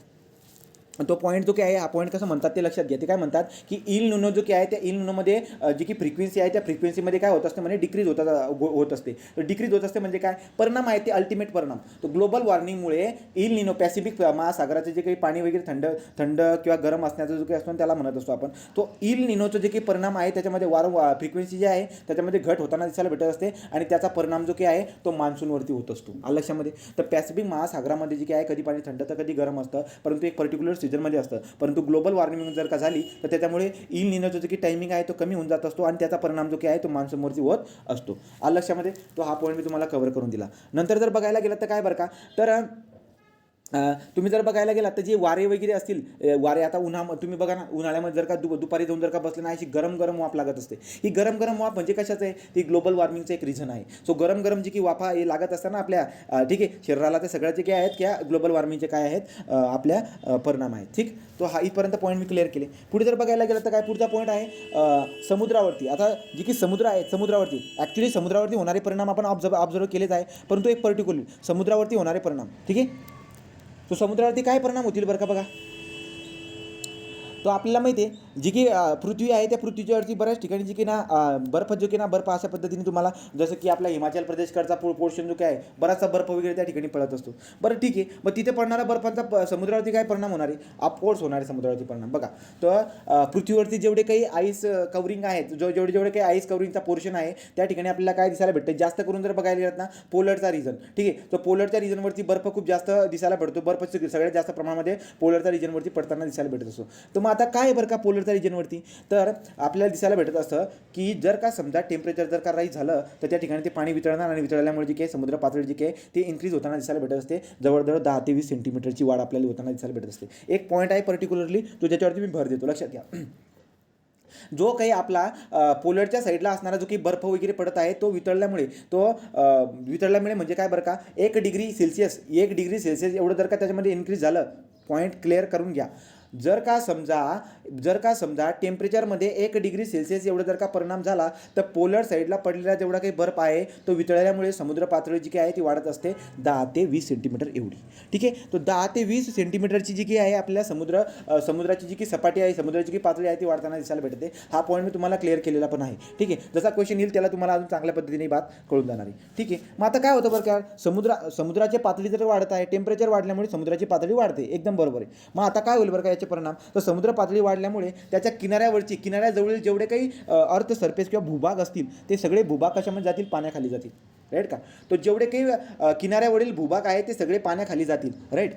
तो पॉईंट जो काय आहे, हा पॉईंट कसं म्हणतात ते लक्षात घ्या. ते काय म्हणतात की इल निनो जो काय आहे त्या इल निनोमध्ये जी की फ्रिक्वेन्सी आहे त्या फ्रिक्वेन्सीमध्ये काय होत असते, म्हणजे डिक्रीज होत असते. तर डिक्रीज होत असते म्हणजे काय परिणाम आहे ते अल्टिमेट परिणाम. तो ग्लोबल वॉर्मिंगमुळे इल निनो पॅसिफिक महासागराचे जे काही पाणी वगैरे थंड किंवा गरम असण्याचा जो काही असतो त्याला म्हणत असतो आपण. तो इल निनोचा जे काही परिणाम आहे त्याच्यामध्ये फ्रिक्वेन्सी जी आहे त्याच्यामध्ये घट होताना दिसायला भेटत असते, आणि त्याचा परिणाम जो काही आहे तो मान्सूनवरती होत असतो. लक्षामध्ये. तर पॅसिफिक महासागरामध्ये जे काही आहे कधी पाणी थंड तर कधी गरम असतं, परंतु एक पर्टिक्युलर सीझनमध्ये असतं. परंतु ग्लोबल वॉर्मिंग जर का झाली तर त्याच्यामुळे इल निनोचा जो की टायमिंग आहे तो कमी होऊन जात असतो, आणि त्याचा परिणाम जो काही आहे तो मान्सूनवरती होत असतो. लक्षामध्ये. तो हा पॉईंट मी तुम्हाला कव्हर करून दिला. नंतर जर बघायला गेलं तर काय बरं का, तर तुम्ही जर बघायला गेलात तर जे वारे वगैरे असतील, वारे आता तुम्ही बघा ना, उन्हाळ्यामध्ये जर का दुपारी जाऊन जर का बसले ना, अशी गरम वाफ लागत असते. ही गरम वाफ म्हणजे कशाचं आहे, ती ग्लोबल वॉर्मिंगचं एक रिझन आहे. सो गरम जी की वाफा हे लागत असताना आपल्या ठीक आहे शरीराला, ते सगळ्या जे काय आहेत त्या ग्लोबल वॉर्मिंगचे काय आहेत आपल्या परिणाम आहेत. ठीक. तो हा इथपर्यंत पॉईंट मी क्लिअर केले. पुढे जर बघायला गेलं तर काय पुढचा पॉईंट आहे समुद्रावरती. आता जी की समुद्र आहे, समुद्रावरती ॲक्च्युली समुद्रावरती होणारे परिणाम आपण ऑब्झर्व केलेच आहे, परंतु एक पर्टिक्युलर समुद्रावरती होणारे परिणाम. ठीक आहे. तो समुद्रावरती काय परिणाम होतील बरं का, बघा. तो आपल्याला माहिती आहे जी की पृथ्वी आहे त्या पृथ्वीच्यावरती बऱ्याच ठिकाणी जी की ना बर्फ जो की ना बर्फ अशा पद्धतीने तुम्हाला, जसं की आपला हिमाचल प्रदेशकडचा पोर्शन जो काय आहे बराचसा बर्फ वगैरे त्या ठिकाणी पडत असतो. बरं ठीक आहे. मग तिथे पडणारा बर्फांचा समुद्रावरती काय परिणाम होणार आहे, ऑफकोर्स होणार आहे समुद्रावरती परिणाम. बघा, तर पृथ्वीवरती जेवढे काही आईस कवरिंग आहेत, जेवढे काही आईस कवरिंगचा पोर्शन आहे त्या ठिकाणी आपल्याला काय दिसायला भेटतं, जास्त करून जर बघायला गेलं ना पोलरचा रिजन. ठीक आहे. तर पोलरच्या रिजनवरती बर्फ खूप जास्त दिसायला भेटतो. बर्फ सगळ्यात जास्त प्रमाणामध्ये पोलरच्या रिजनवरती पडताना दिसायला भेटत असतो. तर मग आता काय बरं का पोलरच्या रिजनवरती, तर आपल्याला दिसायला भेटत असतं की जर का समजा टेम्परेचर जर का राईज झालं तर त्या ठिकाणी ते पाणी वितळणार, आणि वितळल्यामुळे जी काही समुद्र पातळी जी काही ते इन्क्रीज होताना दिसायला भेटत असते. जवळजवळ 10 ते 20 सेंटीमीटरची वाढ आपल्याला होताना दिसायला भेटत असते. एक पॉईंट आहे पर्टिक्युलरली तो ज्याच्यावरती मी भर देतो, लक्षात घ्या. जो काही आपला पोलरच्या साईडला असणारा जो काही बर्फ वगैरे पडत आहे तो वितळल्यामुळे म्हणजे काय बरं का, 1 डिग्री सेल्सिअस एवढं जर का त्याच्यामध्ये इन्क्रीज झालं. पॉईंट क्लिअर करून घ्या. जर का समजा टेम्परेचरमध्ये 1 डिग्री सेल्सिअस एवढं जर का परिणाम झाला तर पोलर साईडला पडलेला जेवढा काही बर्फ आहे तो वितळल्यामुळे समुद्र पातळी जी काही आहे ती वाढत असते 10 ते 20 सेंटीमीटर एवढी. ठीक आहे. तो 10 ते 20 सेंटीमीटरची जी काही आहे आपल्या समुद्राची जी काही सपाटी आहे, समुद्राची जी पातळी आहे ती वाढताना दिसायला भेटते. हा पॉईंट मी तुम्हाला क्लिअर केलेला पण आहे. ठीक आहे. जसा क्वेश्चन येईल त्याला तुम्हाला अजून चांगल्या पद्धतीने बात कळून जाणार आहे. ठीक आहे. मग आता काय होतं बरं का, समुद्राची पातळी जर वाढत आहे, टेम्परेचर वाढल्यामुळे समुद्राची पातळी वाढते. एकदम बरोबर आहे. मग आता काय होईल बरं का याचे परिणाम, तर समुद्र पातळी वाढल्यामुळे त्याच्या किनाऱ्याजवळील जेवढे काही अर्थ सरफेस किंवा भूभाग असतील ते सगळे भूभाग कशामध्ये जातील, पाण्याखाली जातील. राईट का. तो जेवढे काही किनाऱ्यावरील भूभाग आहे ते सगळे पाण्याखाली जातील. राईट.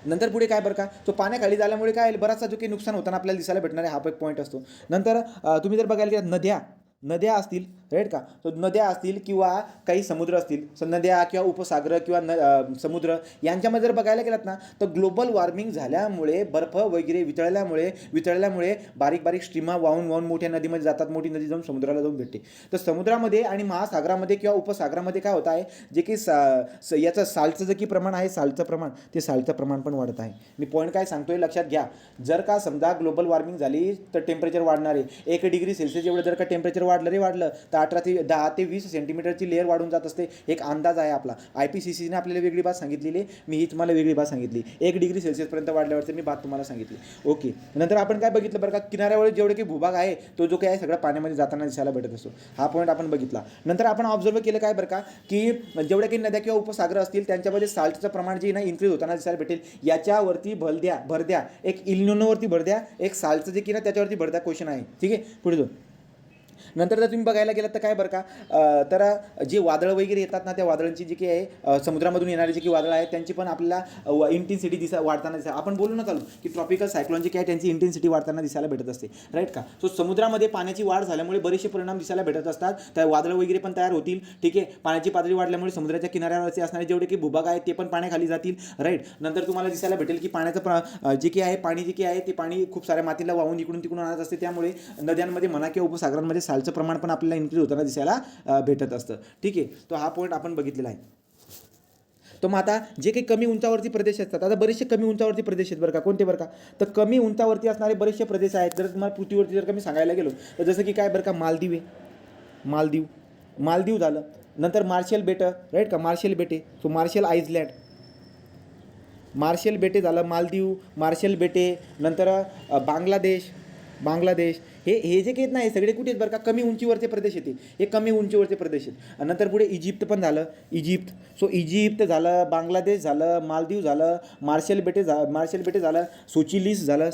नंतर पुढे काय बरं का, तो पाण्याखाली झाल्यामुळे काय बराचसा जो काही नुकसान होताना आपल्याला दिसायला भेटणार आहे, हा एक पॉईंट असतो. नंतर तुम्ही जर बघायला गेलात नद्या असतील. राईट का. तो नद्या असतील किंवा काही समुद्र असतील, नद्या किंवा उपसागर किंवा समुद्र यांच्यामध्ये जर बघायला गेलात ना तर ग्लोबल वॉर्मिंग झाल्यामुळे बर्फ वगैरे वितळल्यामुळे बारीक स्ट्रीमा वाहून मोठ्या नदीमध्ये जातात. मोठी नदी जाऊन समुद्राला जाऊन भेटते. तर समुद्रामध्ये आणि महासागरामध्ये किंवा उपसागरामध्ये काय होत आहे, जे की याचं साल्टचं जे की प्रमाण आहे, साल्टचं प्रमाण पण वाढत आहे. मी पॉईंट काय सांगतोय लक्षात घ्या. जर का समजा ग्लोबल वॉर्मिंग झाली तर टेम्परेचर वाढणार आहे. 1 डिग्री सेल्सिअस एवढं जर का टेम्परेचर वाढलं तर 10 ते 20 सेंटीमीटरची लेअर वाढून जात असते. एक अंदाज आहे आपला. IPCCने आपल्याला वेगळी बात सांगितलेली, मी ही तुम्हाला वेगळी बात सांगितली. 1 डिग्री सेल्सिअसपर्यंत वाढल्यावरती मी बात तुम्हाला सांगितली. ओके. नंतर आपण काय बघितलं बरं का, किनाऱ्यावर जेवढे काही भूभाग आहे तो जो काही आहे सगळं पाण्यामध्ये जाताना दिसायला भेटत असतो. हा पॉईंट आपण बघितला. नंतर आपण ऑब्झर्व केलं काय बरं का, की जेवढे काही नद्या किंवा उपसागर असतील त्यांच्यामध्ये साल्टचं प्रमाण जे ना इन्क्रीज होताना दिसायला भेटेल. याच्यावरती भर द्या. एक इल निनोवरती भर द्या, एक साल्टचं जे की ना त्याच्यावरती भर द्या क्वेश्चन आहे. ठीक आहे. पुढे जाऊ. नंतर जर तुम्ही बघायला गेलात तर काय बरं का, तर जे वादळं वगैरे येतात ना, त्या वादळांची जी काही आहे समुद्रामधून येणारे जे काही वादळं आहेत त्यांची पण आपल्याला इंटेन्सिटी वाढताना आपण बोलू ना चालू की ट्रॉपिकल सायक्लोन जे काय त्यांची इंटेन्सिटी वाढताना दिसायला भेटत असते, राईट का. सो समुद्रामध्ये पाण्याची वाढ झाल्यामुळे बरेचसे परिणाम दिसायला भेटत असतात. त्या वादळं वगैरे पण तयार होतील, ठीक आहे. पाण्याची पातळी वाढल्यामुळे समुद्राच्या किनाऱ्यावरचे असणारे जेवढे काही भूभाग आहेत ते पण पाण्याखाली जातील, राईट. नंतर तुम्हाला दिसायला भेटेल की पाण्याचं जे काही आहे पाणी जे काही आहे ते पाणी खूप साऱ्या मातीला वाहून इकडून तिकडून आणत असते. त्यामुळे नद्यांमध्ये म्हणा किंवा उपसागरांमध्ये सालचं प्रमाण पण आपल्याला इन्क्रीज होताना दिसायला भेटत असतं, ठीक आहे. तो हा पॉईंट आपण बघितलेला आहे. तर मग आता जे काही कमी उंचावरती प्रदेश असतात, आता बरेचसे कमी उंचावरती प्रदेश आहेत बरं का. कोणते बरं का, तर कमी उंचावरती असणारे बरेचसे प्रदेश आहेत. जर तुम्हाला पृथ्वीवरती जर कमी सांगायला गेलो तर जसं की काय बरं का, मालदीव आहे, मालदीव झालं. नंतर मार्शल बेटं, राईट का, मार्शल बेटे. सो मार्शल आयलँड, मार्शल बेटे झालं, मालदीव, मार्शल बेटे. नंतर बांगलादेश हे जे काही आहेत ना, हे सगळे कुठे आहेत बरं का, कमी उंचीवरचे प्रदेश येते, हे कमी उंचीवरचे प्रदेश आहेत. नंतर पुढे इजिप्त पण झालं, सो इजिप्त झालं, बांगलादेश झालं, मालदीव झालं, मार्शल बेटे झालं,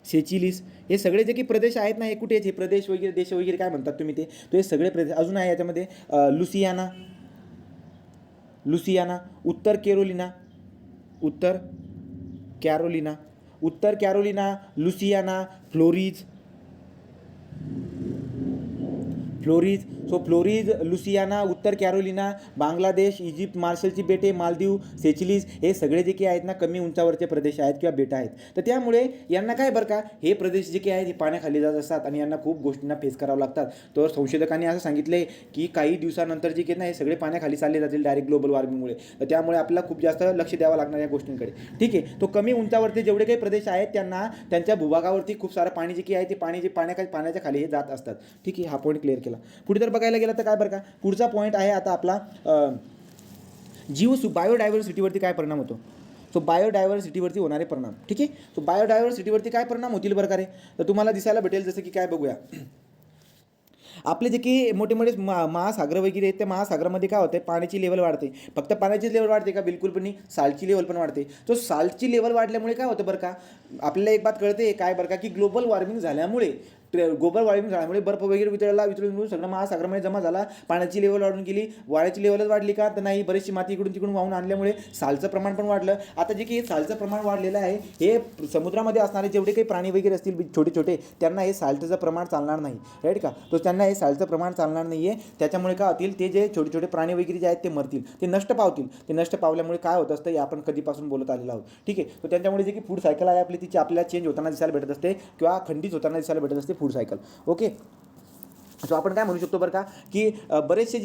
सेचिलिस. हे सगळे जे काही प्रदेश आहेत ना, हे कुठे आहेत, हे प्रदेश वगैरे देश वगैरे काय म्हणतात तुम्ही ते, तो हे सगळे प्रदेश. अजून आहे याच्यामध्ये लुसियाना, उत्तर कॅरोलिना, लुसियाना, फ्लोरिज. सो फ्लोरिज, लुसियाना, उत्तर कॅरोलिना, बांगलादेश, इजिप्त, मार्शलची बेटे, मालदीव, सेचिलिस, हे सगळे जे काही आहेत ना कमी उंचावरचे प्रदेश आहेत किंवा बेटा आहेत. तर त्यामुळे यांना काय बरं का, हे प्रदेश जे काही आहेत हे पाण्याखाली जात असतात आणि यांना खूप गोष्टींना फेस करावं लागतात. तर संशोधकांनी असं सांगितले की काही दिवसानंतर जे काही ना हे सगळे पाण्याखाली चालले जातील डायरेक्ट ग्लोबल वॉर्मिंगमुळे. तर त्यामुळे आपल्याला खूप जास्त लक्ष द्यावं लागणार या गोष्टींकडे, ठीक आहे. तो कमी उंचावरती जेवढे काही प्रदेश आहेत त्यांना त्यांच्या भूभागावरती खूप सारं पाणी जे काही आहे ते पाणी जे पाण्याच्या खाली हे जात असतात, ठीक आहे. हा पॉईंट क्लिअर केला. पुढे जर बघायला गेलं तर काय बरं का, पुढचा पॉईंट आहे आता आपला बायोडायव्हर्सिटीवरती काय परिणाम होतो. सो बायोडायव्हर्सिटीवरती होणारे परिणाम, ठीक आहे. सो बायोडायव्हर्सिटीवरती काय परिणाम होतील बरं का रे, तर तुम्हाला दिसायला भेटेल जसं की काय बघूया, आपले जे की मोठे मोठे महासागर वगैरे आहेत त्या महासागरामध्ये काय होतं, पाण्याची लेवल वाढते. फक्त पाण्याची लेवल वाढते का, बिलकुल पण नाही, साल्टची लेवल पण वाढते. तो साल्टची लेवल वाढल्यामुळे काय होतं बरं का, आपल्याला एक बात कळते काय बरं का, की ग्लोबल वॉर्मिंग झाल्यामुळे बर्फ वगैरे वितळून सगळं महासागरामध्ये जमा झाला, पाण्याची लेवल वाढून गेली, वाऱ्याची लेवलच वाढली का, तर नाही, बरीचशी माती इकडून तिकडून वाहून आणल्यामुळे सालचं प्रमाण पण वाढलं. आता जे काही सालचं प्रमाण वाढलेलं आहे हे समुद्रामध्ये असणारे जेवढे काही प्राणी वगैरे असतील छोटे छोटे त्यांना हे साल्टचं प्रमाण चालणार नाही, राईट का. तो त्यांना हे साल्टचं प्रमाण चालणार नाही आहे. त्याच्यामुळे काय होतील, ते जे छोटे छोटे प्राणी वगैरे जे आहेत ते मरतील, ते नष्ट पावतील. ते नष्ट पावल्यामुळे काय होत असतं हे आपण कधीपासून बोलत आलेलो आहोत, ठीक आहे. तर त्यांच्यामुळे जे की फूड सायकल आहे आपली तिची आपल्याला चेंज होताना दिसायला भेटत असते किंवा खंडित होताना दिसायला भेटत असते फूड सायकल, ओके. सो आपण काय म्हणू शकतो बरं का, की बरेचसे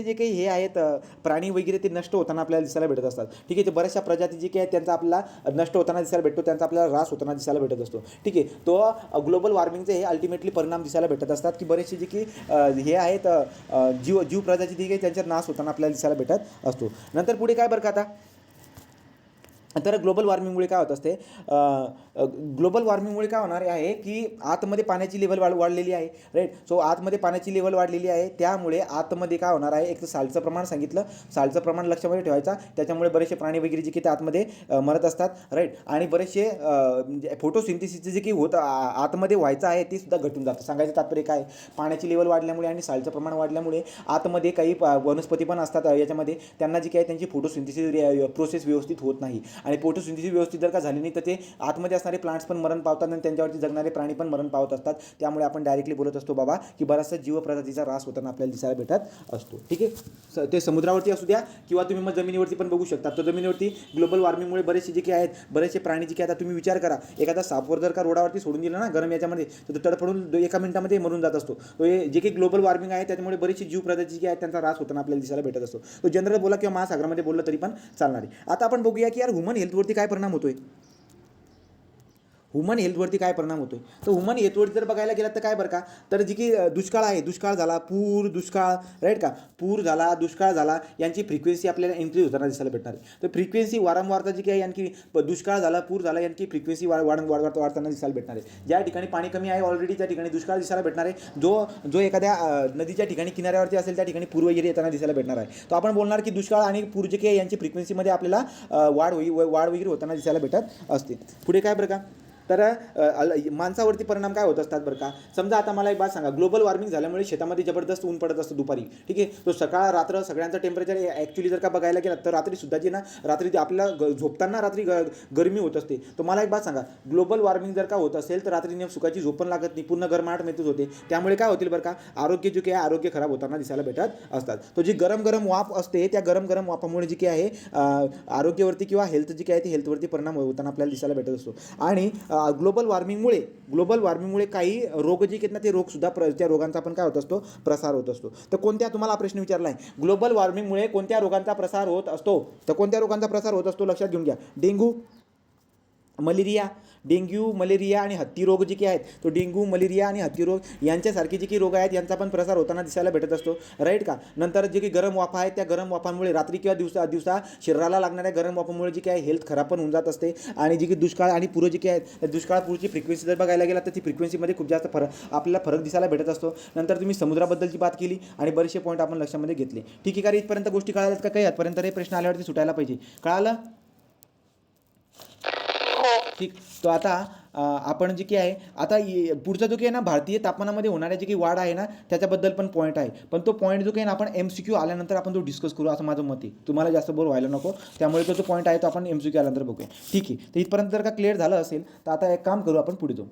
जे काही हे आहेत प्राणी वगैरे ते नष्ट होताना आपल्याला दिसायला भेटत असतात, ठीक आहे. ते बऱ्याचशा प्रजाती जे काही आहेत त्यांचा आपल्याला नष्ट होताना दिसायला भेटतो, त्यांचा आपल्याला ऱ्हास होताना दिसायला भेटत असतो, ठीक आहे. तो ग्लोबल वॉर्मिंगचे हे अल्टिमेटली परिणाम दिसायला भेटत असतात, की बरेचसे जे की हे आहेत जीव प्रजाती जे काही त्यांचा नाश होताना आपल्याला दिसायला भेटत असतो. नंतर पुढे काय बरं का, आता तर ग्लोबल वॉर्मिंगमुळे काय होत असते, ग्लोबल वॉर्मिंगमुळे काय होणार आहे की आतमध्ये पाण्याची लेवल वाढलेली आहे, राईट. सो आतमध्ये पाण्याची लेवल वाढलेली आहे, त्यामुळे आतमध्ये काय होणार आहे, एक तर साल्टचं प्रमाण सांगितलं, साल्टचं प्रमाण लक्षामध्ये ठेवायचा. त्याच्यामुळे बरेचसे प्राणी वगैरे जे की ते आतमध्ये मरत असतात, राईट. आणि बरेचसे फोटोसिंथेसिसचे जे की होतं आतमध्ये व्हायचं आहे ते सुद्धा घटून जातं. सांगायचं तात्पर्य काय, पाण्याची लेवल वाढल्यामुळे आणि साल्टचं प्रमाण वाढल्यामुळे आतमध्ये काही वनस्पती पण असतात याच्यामध्ये, त्यांना जी काही त्यांची फोटोसिंथेसिस प्रोसेस व्यवस्थित होत नाही. आणि फोटोसिंथेसिस व्यवस्थित जर का झाली नाही तर ते आतमध्ये असणारे प्लांट्स पण मरण पावतात आणि त्यांच्यावरती जगणारे प्राणी पण मरण पावत असतात. त्यामुळे आपण डायरेक्टली बोलत असतो बाबा की बराचसा जीवप्रजातीचा ऱ्हास होताना आपल्याला दिसायला भेटत असतो, ठीक आहे. ते समुद्रावरती असू द्या किंवा तुम्ही मग जमिनीवरती पण बघू शकता. तर जमिनीवरती ग्लोबल वॉर्मिंगमुळे बरेचसे जे काही आहेत, बरेचसे प्राणी जे काही, आता तुम्ही विचार करा, एखादा सापवर जर का रोडावरती सोडून दिलं ना गरम याच्यामध्ये, तर तडफडून 1 मिनिटामध्ये मरून जात असतो. तो जे काही ग्लोबल वॉर्मिंग आहे त्याच्यामुळे बरेचसे जीवप्रजाती जे आहेत त्यांचा ऱ्हास होताना आपल्याला दिसायला भेटत असतो. तो जनरल बोला किंवा महासागरामध्ये बोललं तरी पण चालणार आहे. आता आपण बघूया की यार ह्युमन हेल्थवरती काय परिणाम होतोय, ह्युमन हेल्थवरती काय परिणाम होतोय. तर ह्युमन हेल्थवरती जर बघायला गेलं तर काय बरं का, तर जी की दुष्काळ आहे, दुष्काळ झाला, दुष्काळ, राईट का, झाला, दुष्काळ झाला, यांची फ्रिक्वेन्सी आपल्याला इन्क्रीज होताना दिसायला भेटणार आहे. तर फ्रिक्वेन्सी वारंवारता जी काही आणखी दुष्काळ झाला, पूर झाला, यांची फ्रिक्वेन्सी वाढताना दिसायला भेटणार आहे. ज्या ठिकाणी पाणी कमी आहे ऑलरेडी त्या ठिकाणी दुष्काळ दिसायला भेटणार आहे. जो एखाद्या नदीच्या ठिकाणी किनाऱ्यावरती असेल त्या ठिकाणी पूर वगैरे येताना दिसायला भेटणार आहे. तो आपण बोलणार की दुष्काळ आणि पूर जे काही यांची फ्रिक्वेन्सीमध्ये आपल्याला वाढ वगैरे होताना दिसायला भेटत असते. पुढे काय बरं का, तर माणसावरती परिणाम काय होत असतात बरं का. समजा आता मला एक बात सांगा, ग्लोबल वॉर्मिंग झाल्यामुळे शेतामध्ये जबरदस्त ऊन पडत असतं दुपारी, ठीक आहे. तो सकाळ रात्र सगळ्यांचं टेम्परेचर ॲक्च्युली जर का बघायला गेलं तर रात्रीसुद्धा जी ना रात्री ते आपल्याला झोपताना रात्री गरमी होत असते. तर मला एक बात सांगा, ग्लोबल वॉर्मिंग जर का होत असेल तर रात्री सुखाची झोप पण लागत नाही, पूर्ण गरमाहट महसूस होते. त्यामुळे काय होतील बरं का, आरोग्य जे काही आरोग्य खराब होताना दिसायला भेटत असतात. तो जी गरम गरम वाफ असते त्या गरम गरम वाफामुळे जी काही आहे आरोग्यावरती किंवा हेल्थ जी काही आहे ती हेल्थवरती परिणाम होताना आपल्याला दिसायला भेटत असतो. आणि ग्लोबल वॉर्मिंगमुळे काही रोग जे आहेत ना ते रोगसुद्धा त्या रोगांचा पण काय होत असतो, प्रसार होत असतो. तर कोणत्या, तुम्हाला प्रश्न विचारला आहे, ग्लोबल वॉर्मिंगमुळे कोणत्या रोगांचा प्रसार होत असतो, तर कोणत्या रोगांचा प्रसार होत असतो लक्षात घेऊन घ्या. डेंग्यू, मलेरिया आणि हत्ती रोग जे काही आहेत, तो डेंग्यू, मलेरिया आणि हत्ती रोग यांच्यासारखे जे काही रोग आहेत यांचा पण प्रसार होताना दिसायला भेटत असतो, राईट का. नंतर जे काही गरम वाफा आहेत त्या गरम वाफांमुळे रात्री किंवा दिवसा शरीराला लागणाऱ्या गरम वाफामुळे जी काही हेल्थ खराब पण होऊन जात असते. आणि जी काही दुष्काळ आणि पूर जे काही आहेत, दुष्काळ पूरची फ्रिक्वेन्सी जर बघायला गेला तर ती फ्रिक्वेन्सीमध्ये खूप जास्त आपल्याला फरक दिसायला भेटत असतो. नंतर तुम्ही समुद्राबद्दलची बात केली आणि बरेचसे पॉईंट आपण लक्षामध्ये घेतले, ठीक आहे का रे. इथपर्यंत गोष्टी कळाल्यात का, काही आजपर्यंत हे प्रश्न आल्यावरती सुटायला पाहिजे, कळालं. ठीक. तो आता आपण जे काही आहे आता पुढचा जो काही आहे ना भारतीय तापमानामध्ये होणाऱ्या जे काही वाढ आहे ना त्याच्याबद्दल पण पॉईंट आहे. पण तो पॉईंट जो काही ना आपण MCQ आल्यानंतर आपण तो डिस्कस करू असं माझं मत आहे. तुम्हाला जास्त बोर व्हायला नको, त्यामुळे तो पॉईंट आहे तो आपण MCQ आल्यानंतर बघूया, ठीक आहे. तर इथपर्यंत जर का क्लिअर झालं असेल तर आता एक काम करू, आपण पुढे जाऊ.